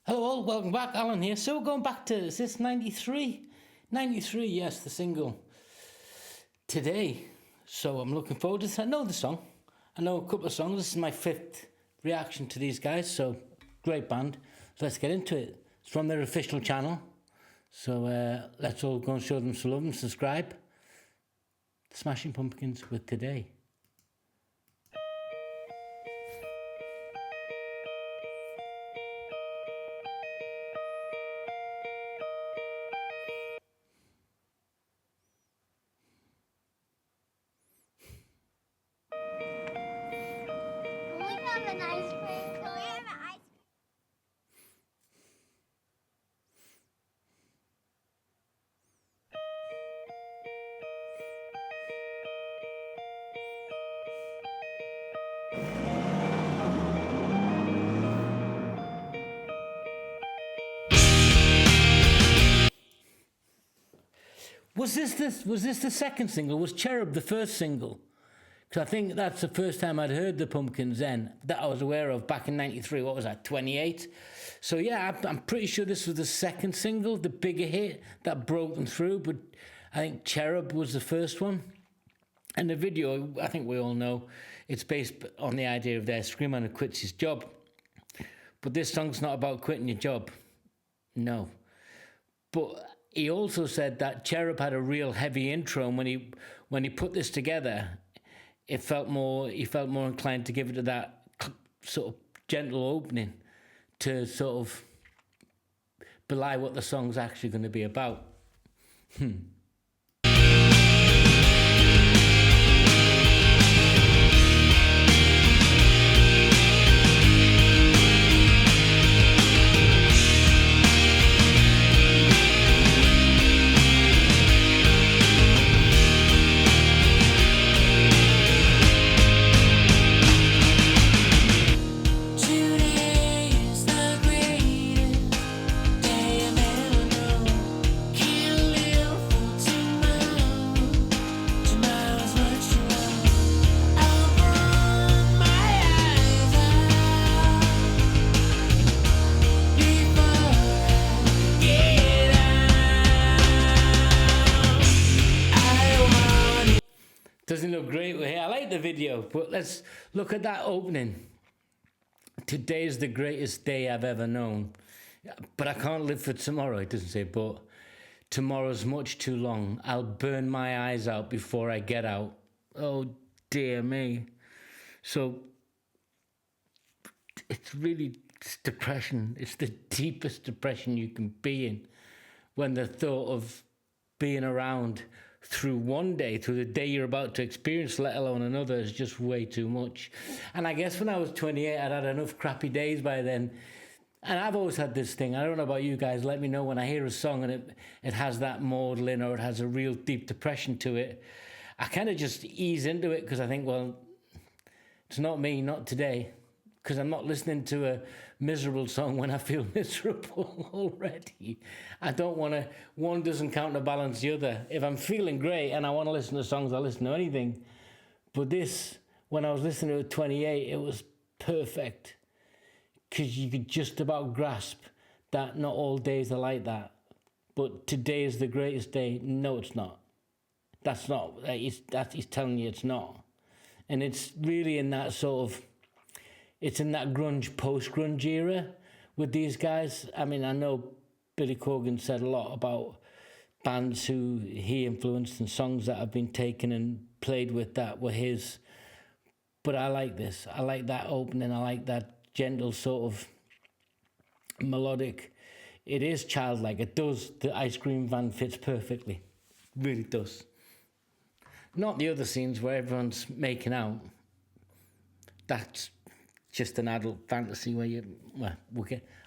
Hello all, welcome back, Alan here. So we're going back to, is this 93? 93, yes, the single today. So I'm looking forward to this. I know the song. I know a couple of songs. This is my fifth reaction to these guys, so great band. So let's get into it. It's from their official channel. So let's all go and show them some love and subscribe. The Smashing Pumpkins with Today. An ice cream cone. We have an ice cream. Was this the second single? Was Cherub the first single? Because I think that's the first time I'd heard the Pumpkins then, that I was aware of back in 93. What was that, 28? So yeah, I'm pretty sure this was the second single, the bigger hit that broke them through, but I think Cherub was the first one. And the video, I think we all know, it's based on the idea of their screamer who quits his job. But this song's not about quitting your job. No. But he also said that Cherub had a real heavy intro, and when he put this together, he felt more inclined to give it to that sort of gentle opening to sort of belie what the song's actually going to be about. Doesn't look great here. I like the video, but let's look at that opening. Today's the greatest day I've ever known, but I can't live for tomorrow. It doesn't say, but tomorrow's much too long. I'll burn my eyes out before I get out. Oh, dear me. So it's depression. It's the deepest depression you can be in when the thought of being around through one day, through the day you're about to experience, let alone another, is just way too much. And I guess when I was 28, I'd had enough crappy days by then. And I've always had this thing. I don't know about you guys. Let me know when I hear a song and it has that maudlin or it has a real deep depression to it. I kind of just ease into it because I think, well, it's not me, not today. Because I'm not listening to a miserable song when I feel miserable already. I don't want to, one doesn't counterbalance the other. If I'm feeling great and I want to listen to songs, I'll listen to anything. But this, when I was listening to it at 28, it was perfect. Because you could just about grasp that not all days are like that. But today is the greatest day. No, it's not. That's not, he's telling you it's not. And it's really in that sort of, it's in that grunge, post-grunge era with these guys. I mean, I know Billy Corgan said a lot about bands who he influenced and songs that have been taken and played with that were his. But I like this. I like that opening. I like that gentle sort of melodic. It is childlike. It does. The ice cream van fits perfectly. Really does. Not the other scenes where everyone's making out. That's just an adult fantasy where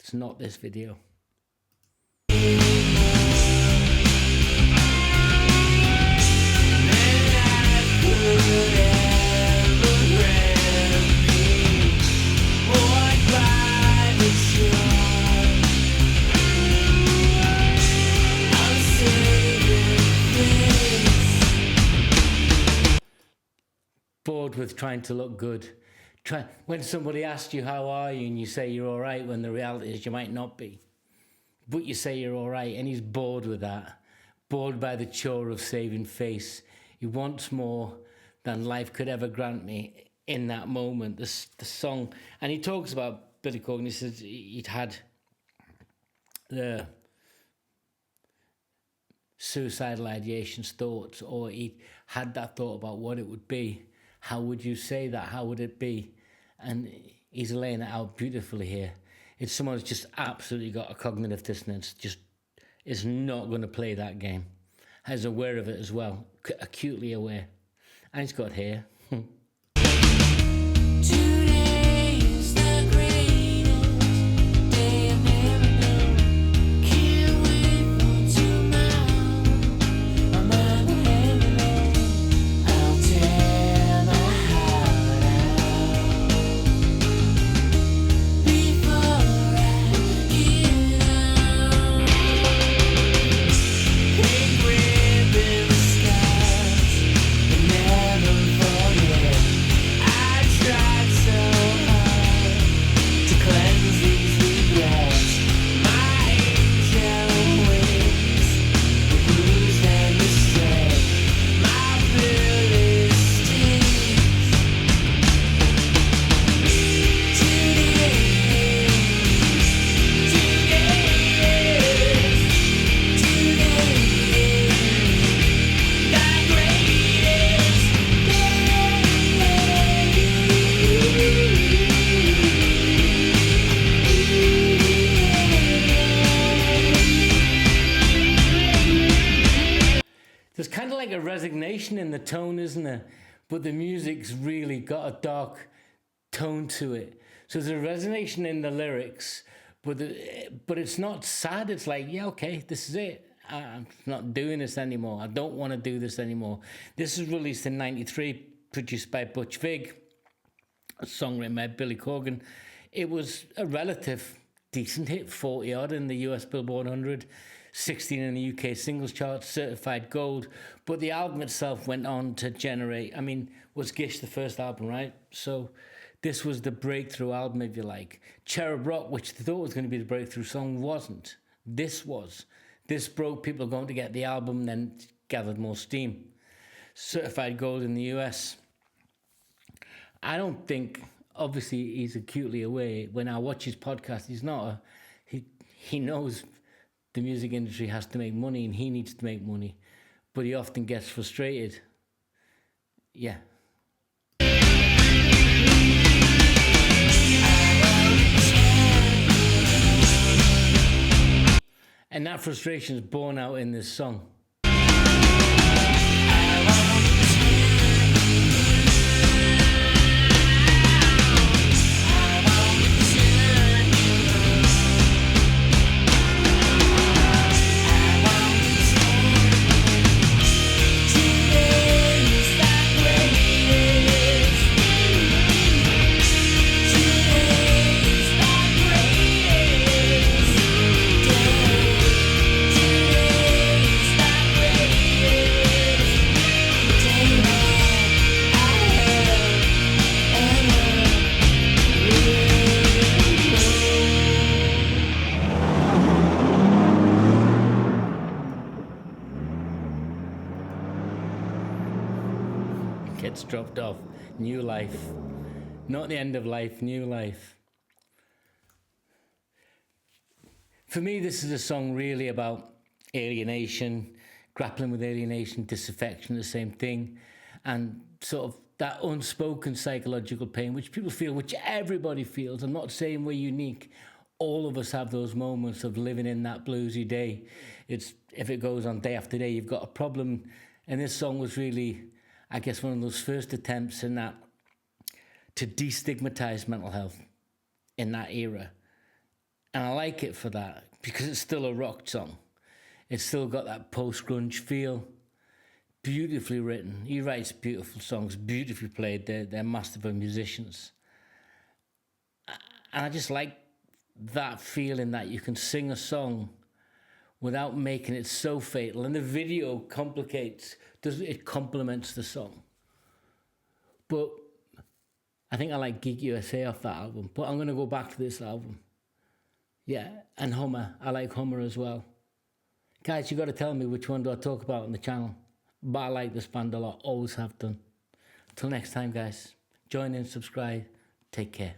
it's not this video. Bored with trying to look good. When somebody asks you how are you and you say you're all right, when the reality is you might not be, but you say you're all right, and he's bored with that, bored by the chore of saving face. He wants more than life could ever grant me in that moment. The song, and he talks about Billy Corgan. He says he'd had the suicidal ideation thoughts, or he had that thought about what it would be. How would you say that? How would it be? And he's laying it out beautifully here. It's someone who's just absolutely got a cognitive dissonance, just is not going to play that game. Is aware of it as well, acutely aware. And he's got hair. Today's the greatest day I've ever known. Can't wait for tomorrow. I'm on the heaven. I'll tear my heart out before I get out. Pink ribbon scars, but never forget. I tried so hard to cleanse these regrets. My angel wings were bruised and astray. My bullet stings. Today There's kind of like a resignation in the tone, isn't there? But the music's really got a dark tone to it. So there's a resignation in the lyrics, but it's not sad. It's like, yeah, okay, this is it. I'm not doing this anymore. I don't want to do this anymore. This was released in '93, produced by Butch Vig, a song written by Billy Corgan. It was a relative decent hit, 40 odd in the US Billboard 100, 16 in the UK singles chart, certified gold. But the album itself went on to generate, was Gish the first album, right? So this was the breakthrough album, if you like. Cherub Rock, which they thought was going to be the breakthrough song, wasn't. This was. This broke people going to get the album, then gathered more steam. Certified gold in the US. I don't think, obviously he's acutely aware. When I watch his podcast, he's not he knows the music industry has to make money and he needs to make money, but he often gets frustrated. Yeah. And that frustration is borne out in this song. Gets dropped off. New life. Not the end of life, new life. For me, this is a song really about alienation, grappling with alienation, disaffection, the same thing, and sort of that unspoken psychological pain, which people feel, which everybody feels. I'm not saying we're unique. All of us have those moments of living in that bluesy day. It's if it goes on day after day, you've got a problem. And this song was really, I guess, one of those first attempts in that to destigmatize mental health in that era. And I like it for that because it's still a rock song. It's still got that post-grunge feel. Beautifully written. He writes beautiful songs, beautifully played. They're masterful musicians. And I just like that feeling that you can sing a song without making it so fatal. And the video complements the song. But I think I like Geek USA off that album, but I'm going to go back to this album. Yeah, and Hummer. I like Hummer as well. Guys, you got to tell me which one do I talk about on the channel. But I like this band a lot, always have done. Till next time, guys. Join in, subscribe. Take care.